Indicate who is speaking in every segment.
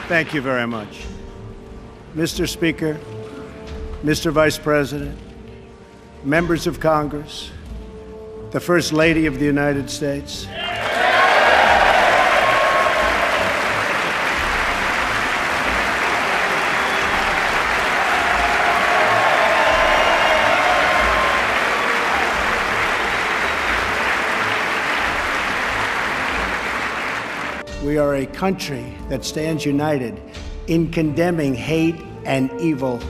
Speaker 1: Thank you very much. Mr. Speaker, Mr. Vice President, members of Congress, the First Lady of the United States. We are a country that stands united in condemning hate and evil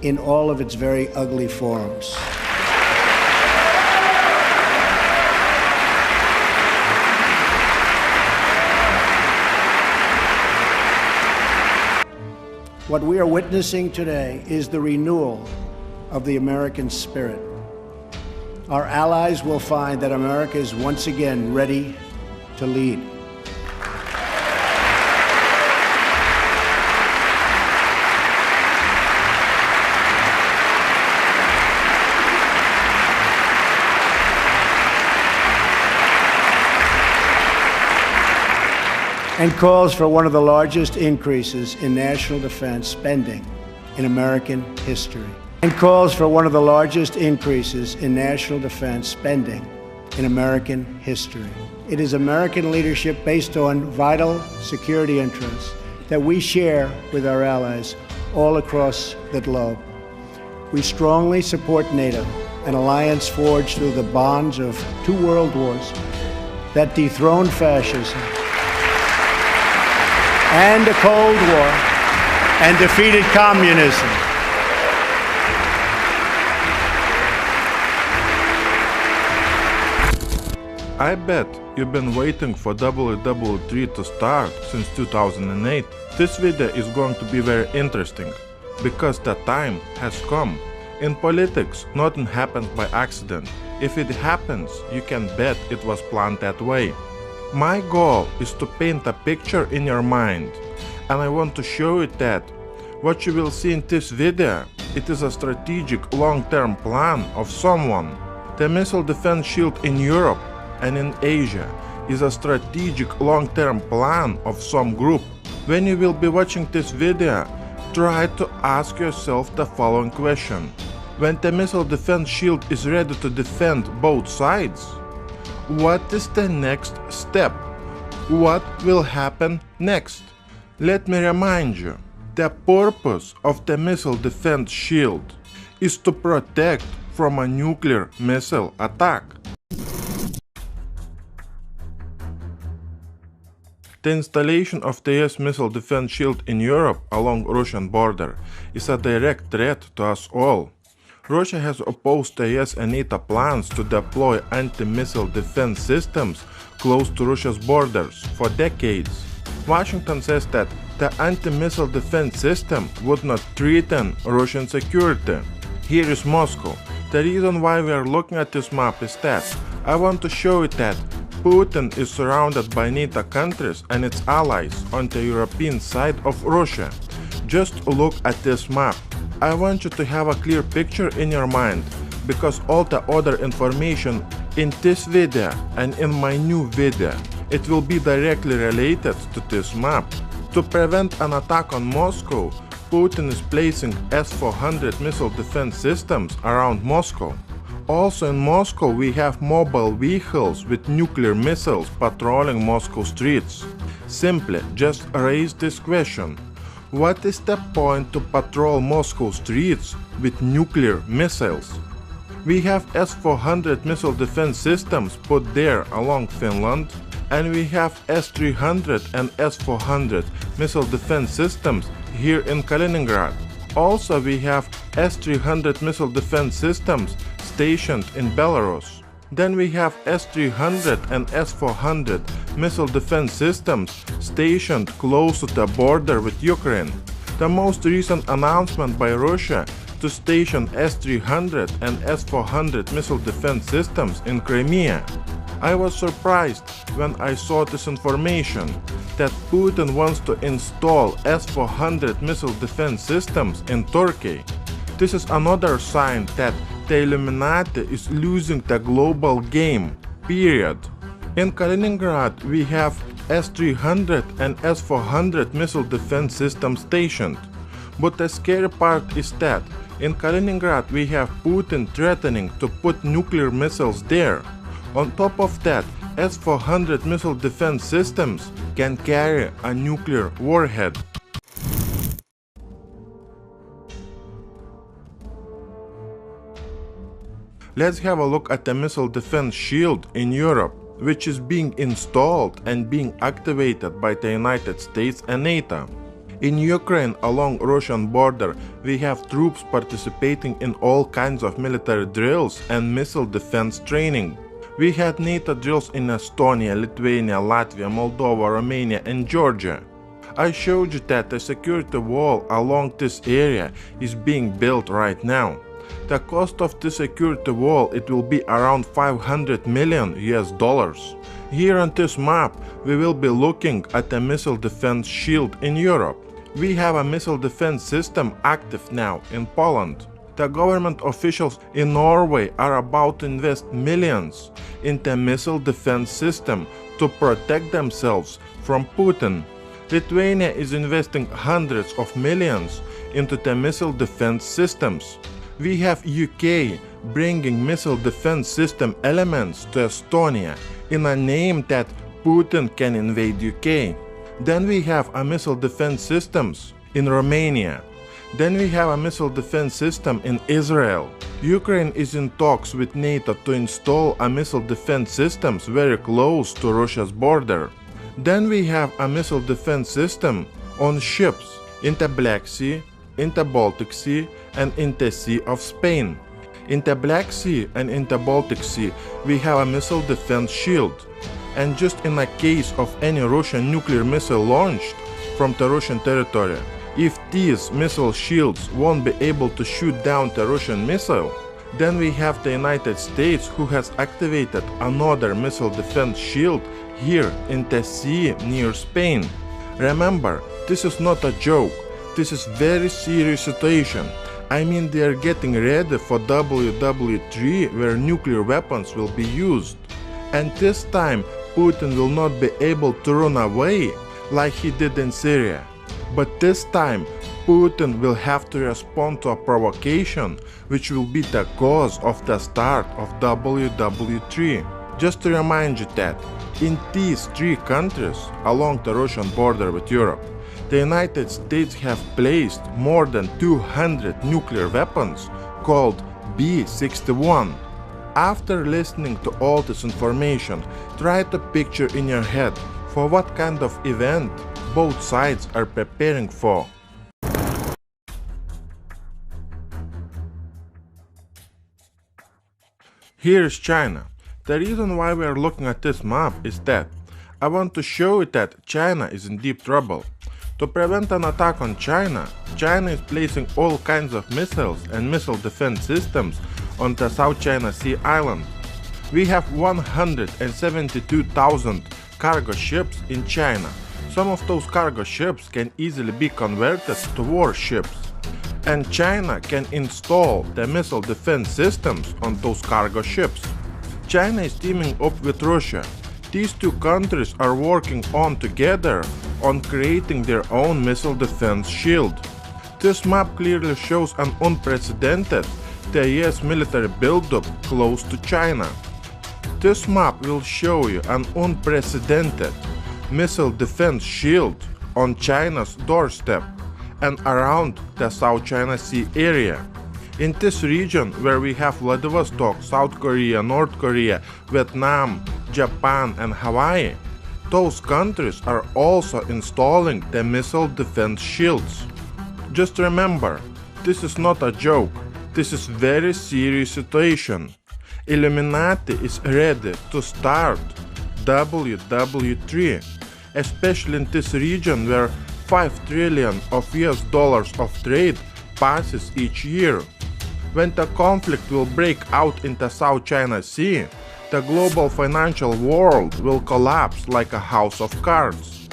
Speaker 1: in all of its very ugly forms. What we are witnessing today is the renewal of the American spirit. Our allies will find that America is once again ready to lead. And calls for one of the largest increases in national defense spending in American history. And calls for one of the largest increases in national defense spending in American history. It is American leadership based on vital security interests that we share with our allies all across the globe. We strongly support NATO, an alliance forged through the bonds of 2 world wars that dethroned fascism and a Cold War, and defeated communism.
Speaker 2: I bet you've been waiting for Ww3 to start since 2008. This video is going to be very interesting, because the time has come. In politics, nothing happens by accident. If it happens, you can bet it was planned that way. My goal is to paint a picture in your mind, and I want to show you that what you will see in this video, it is a strategic long-term plan of someone. The missile defense shield in Europe and in Asia is a strategic long-term plan of some group. When you will be watching this video, try to ask yourself the following question. When the missile defense shield is ready to defend both sides, what is the next step? What will happen next? Let me remind you, the purpose of the missile defense shield is to protect from a nuclear missile attack. The installation of the US missile defense shield in Europe along Russian border is a direct threat to us all. Russia has opposed the US and NATO plans to deploy anti-missile defense systems close to Russia's borders for decades. Washington says that the anti-missile defense system would not threaten Russian security. Here is Moscow. The reason why we are looking at this map is that I want to show you that Putin is surrounded by NATO countries and its allies on the European side of Russia. Just look at this map. I want you to have a clear picture in your mind, because all the other information in this video and in my new video, it will be directly related to this map. To prevent an attack on Moscow, Putin is placing S-400 missile defense systems around Moscow. Also in Moscow we have mobile vehicles with nuclear missiles patrolling Moscow streets. Simply just raise this question. What is the point to patrol Moscow streets with nuclear missiles? We have S-400 missile defense systems put there along Finland, and we have S-300 and S-400 missile defense systems here in Kaliningrad. Also we have S-300 missile defense systems stationed in Belarus. Then we have S-300 and S-400 missile defense systems stationed close to the border with Ukraine. The most recent announcement by Russia to station S-300 and S-400 missile defense systems in Crimea. I was surprised when I saw this information that Putin wants to install S-400 missile defense systems in Turkey. This is another sign that the Illuminati is losing the global game, period. In Kaliningrad we have S-300 and S-400 missile defense systems stationed. But the scary part is that in Kaliningrad we have Putin threatening to put nuclear missiles there. On top of that, S-400 missile defense systems can carry a nuclear warhead. Let's have a look at the missile defense shield in Europe, which is being installed and being activated by the United States and NATO. In Ukraine, along Russian border, we have troops participating in all kinds of military drills and missile defense training. We had NATO drills in Estonia, Lithuania, Latvia, Moldova, Romania and Georgia. I showed you that the security wall along this area is being built right now. The cost of the security wall, it will be around 500 million US dollars. Here on this map, we will be looking at the missile defense shield in Europe. We have a missile defense system active now in Poland. The government officials in Norway are about to invest millions in the missile defense system to protect themselves from Putin. Lithuania is investing hundreds of millions into the missile defense systems. We have UK bringing missile defense system elements to Estonia in a name that Putin can invade UK. Then we have a missile defense systems in Romania. Then we have a missile defense system in Israel. Ukraine is in talks with NATO to install a missile defense systems very close to Russia's border. Then we have a missile defense system on ships in the Black Sea, in the Baltic Sea and in the Sea of Spain. In the Black Sea and in the Baltic Sea we have a missile defense shield. And just in a case of any Russian nuclear missile launched from the Russian territory, if these missile shields won't be able to shoot down the Russian missile, then we have the United States who has activated another missile defense shield here in the sea near Spain. Remember, this is not a joke. This is very serious situation. I mean, they are getting ready for Ww3 where nuclear weapons will be used. And this time Putin will not be able to run away like he did in Syria. But this time Putin will have to respond to a provocation which will be the cause of the start of Ww3. Just to remind you that in these three countries along the Russian border with Europe, the United States have placed more than 200 nuclear weapons called B-61. After listening to all this information, try to picture in your head for what kind of event both sides are preparing for. Here is China. The reason why we are looking at this map is that I want to show you that China is in deep trouble. To prevent an attack on China, China is placing all kinds of missiles and missile defense systems on the South China Sea island. We have 172,000 cargo ships in China. Some of those cargo ships can easily be converted to warships. And China can install the missile defense systems on those cargo ships. China is teaming up with Russia. These two countries are working on together on creating their own missile defense shield. This map clearly shows an unprecedented US military buildup close to China. This map will show you an unprecedented missile defense shield on China's doorstep and around the South China Sea area. In this region where we have Vladivostok, South Korea, North Korea, Vietnam, Japan and Hawaii, those countries are also installing the missile defense shields. Just remember, this is not a joke, this is very serious situation. Illuminati is ready to start Ww3, especially in this region where 5 trillion of US dollars of trade passes each year. When the conflict will break out in the South China Sea, the global financial world will collapse like a house of cards.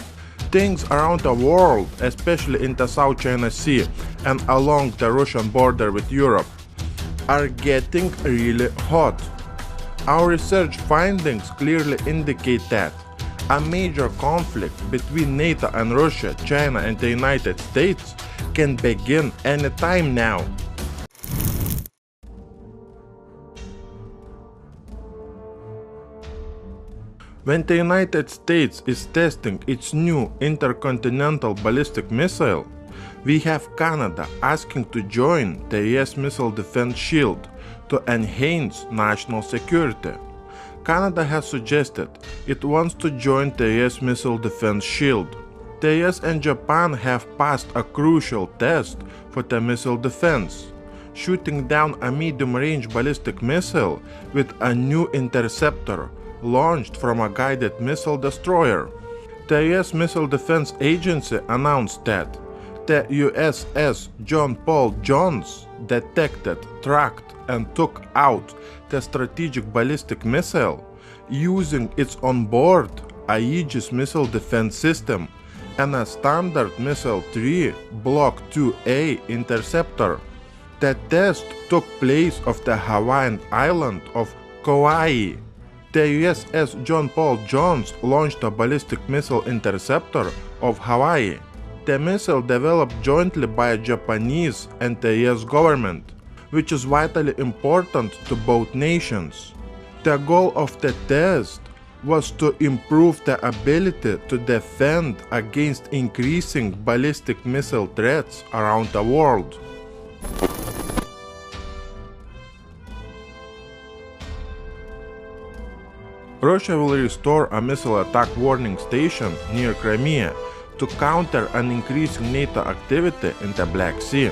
Speaker 2: Things around the world, especially in the South China Sea and along the Russian border with Europe, are getting really hot. Our research findings clearly indicate that a major conflict between NATO and Russia, China and the United States can begin anytime now. When the United States is testing its new intercontinental ballistic missile, we have Canada asking to join the US missile defense shield to enhance national security. Canada has suggested it wants to join the US missile defense shield. The US and Japan have passed a crucial test for the missile defense, shooting down a medium-range ballistic missile with a new interceptor launched from a guided missile destroyer. The US Missile Defense Agency announced that the USS John Paul Jones detected, tracked, and took out the strategic ballistic missile using its onboard Aegis missile defense system and a standard Ww3 Block 2A interceptor. The test took place off the Hawaiian island of Kauai. The USS John Paul Jones launched a ballistic missile interceptor of Hawaii. The missile developed jointly by the Japanese and the US government, which is vitally important to both nations. The goal of the test was to improve the ability to defend against increasing ballistic missile threats around the world. Russia will restore a missile attack warning station near Crimea to counter an increasing NATO activity in the Black Sea.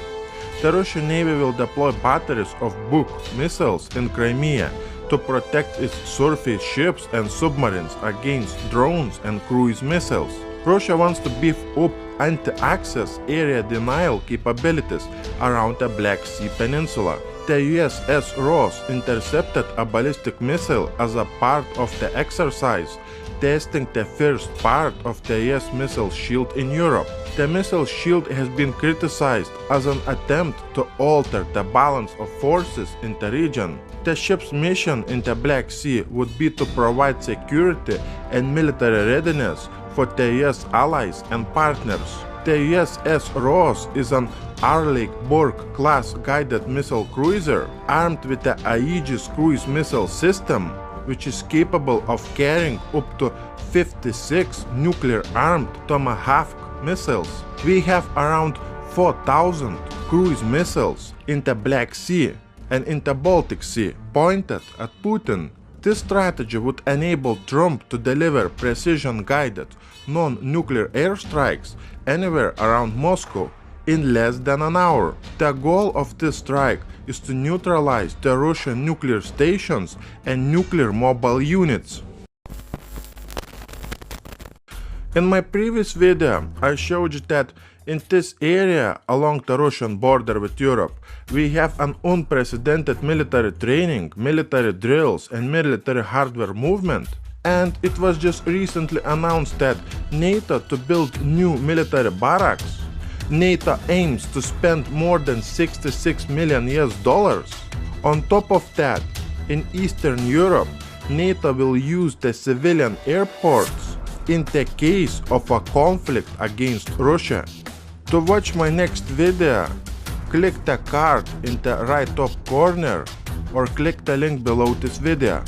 Speaker 2: The Russian Navy will deploy batteries of Buk missiles in Crimea to protect its surface ships and submarines against drones and cruise missiles. Russia wants to beef up anti-access area denial capabilities around the Black Sea Peninsula. The USS Ross intercepted a ballistic missile as a part of the exercise, testing the first part of the US missile shield in Europe. The missile shield has been criticized as an attempt to alter the balance of forces in the region. The ship's mission in the Black Sea would be to provide security and military readiness for the US allies and partners. The USS Ross is an Arleigh-Burke-class guided missile cruiser armed with the Aegis cruise missile system, which is capable of carrying up to 56 nuclear-armed Tomahawk missiles. We have around 4,000 cruise missiles in the Black Sea and in the Baltic Sea pointed at Putin. This strategy would enable Trump to deliver precision-guided, non-nuclear airstrikes anywhere around Moscow in less than an hour. The goal of this strike is to neutralize the Russian nuclear stations and nuclear mobile units. In my previous video, I showed you that in this area along the Russian border with Europe, we have an unprecedented military training, military drills, and military hardware movement. And it was just recently announced that NATO to build new military barracks. NATO aims to spend more than $66 million US. On top of that, in Eastern Europe, NATO will use the civilian airports in the case of a conflict against Russia. To watch my next video, click the card in the right top corner or click the link below this video.